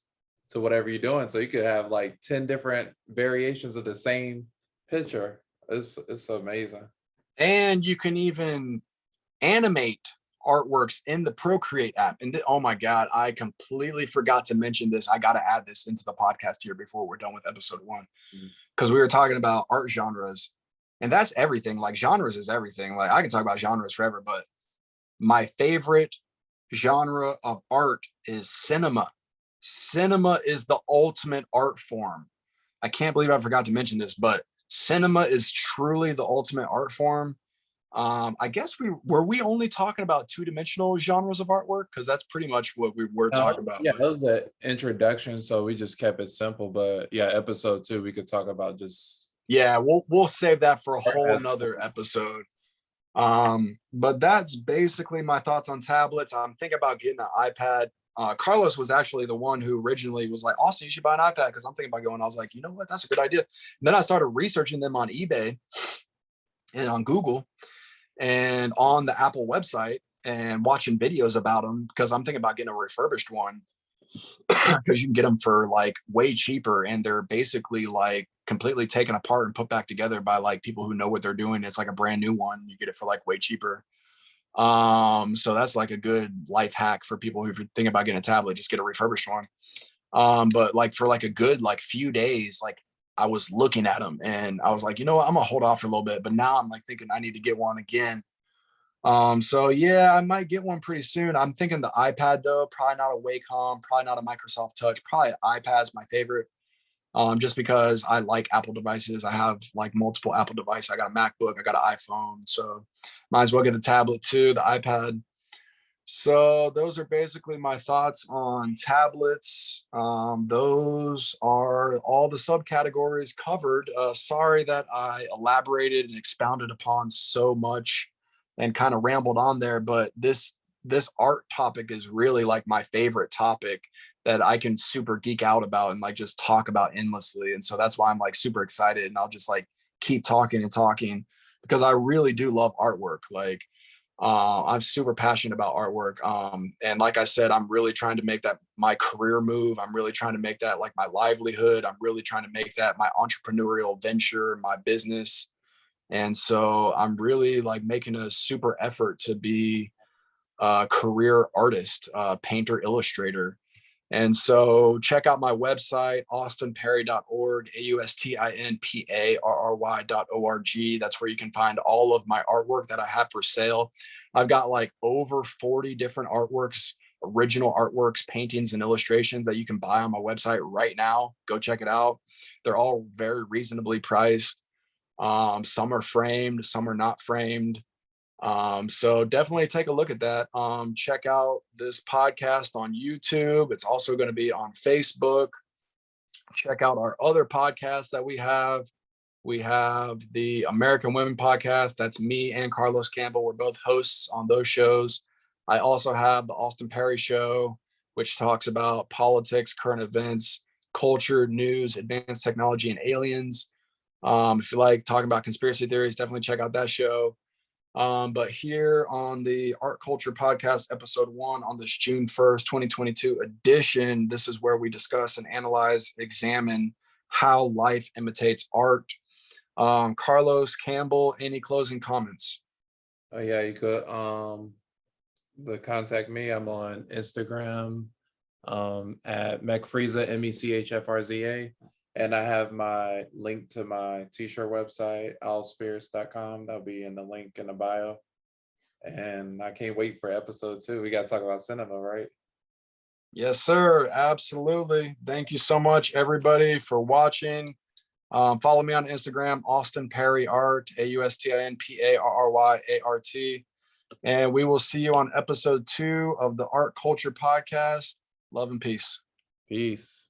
to whatever you're doing. So you could have like 10 different variations of the same picture. It's amazing. And you can even animate artworks in the Procreate app. And oh my God, I completely forgot to mention this. I got to add this into the podcast here before we're done with episode 1, because we were talking about art genres, and that's everything. Like genres is everything. Like I can talk about genres forever, but my favorite genre of art is cinema. Cinema is the ultimate art form. I can't believe I forgot to mention this, but cinema is truly the ultimate art form. I guess we only talking about 2-dimensional genres of artwork, because that's pretty much what we were talking about. Yeah, that was an introduction, so we just kept it simple. But yeah, episode 2 we could talk about just, yeah, we'll save that for a whole nother episode. But that's basically my thoughts on tablets. I'm thinking about getting an iPad. Carlos was actually the one who originally was like, Austin, you should buy an iPad, because I'm thinking about going. I was like, you know what, that's a good idea. And then I started researching them on eBay and on Google and on the Apple website and watching videos about them, because I'm thinking about getting a refurbished one, because you can get them for like way cheaper, and they're basically like completely taken apart and put back together by like people who know what they're doing. It's like a brand new one. You get it for like way cheaper. So that's like a good life hack for people who think about getting a tablet. Just get a refurbished one. But like for like a good like few days, like I was looking at them and I was like, you know what, I'm gonna hold off for a little bit. But now I'm like thinking I need to get one again. So yeah, I might get one pretty soon. I'm thinking the iPad though, probably not a Wacom, probably not a Microsoft Touch, probably iPad's my favorite. just because I like Apple devices. I have like multiple Apple devices. I got a MacBook, I got an iPhone, so might as well get the tablet too, the iPad. So those are basically my thoughts on tablets. Those are all the subcategories covered. Sorry that I elaborated and expounded upon so much and kind of rambled on there, but this art topic is really like my favorite topic that I can super geek out about and like just talk about endlessly. And so that's why I'm like super excited, and I'll just like keep talking and talking because I really do love artwork. Like I'm super passionate about artwork. And like I said, I'm really trying to make that my career move. I'm really trying to make that like my livelihood. I'm really trying to make that my entrepreneurial venture, my business. And so I'm really like making a super effort to be a career artist, painter, illustrator. And so check out my website, austinperry.org, AUSTINPARRY.org. That's where you can find all of my artwork that I have for sale. I've got like over 40 different artworks, original artworks, paintings, and illustrations that you can buy on my website right now. Go check it out. They're all very reasonably priced. Some are framed, some are not framed. So definitely take a look at that. Check out this podcast on YouTube. It's also going to be on Facebook. Check out our other podcasts that we have. We have the American Women podcast. That's me and Carlos Campbell. We're both hosts on those shows. I also have the Austin Perry Show, which talks about politics, current events, culture, news, advanced technology, and aliens. If you like talking about conspiracy theories, definitely check out that show. But here on the Art Culture Podcast, episode 1 on this June 1st, 2022 edition, this is where we discuss and analyze, examine how life imitates art. Carlos Campbell, any closing comments? Oh yeah, you could contact me. I'm on Instagram at Mechfreza, MECHFRZA. And I have my link to my t-shirt website, allspirits.com. That'll be in the link in the bio. And I can't wait for episode 2. We got to talk about cinema, right? Yes, sir. Absolutely. Thank you so much, everybody, for watching. Follow me on Instagram, Austin Perry Art, AUSTINPARRYART. And we will see you on episode 2 of the Art Culture Podcast. Love and peace. Peace.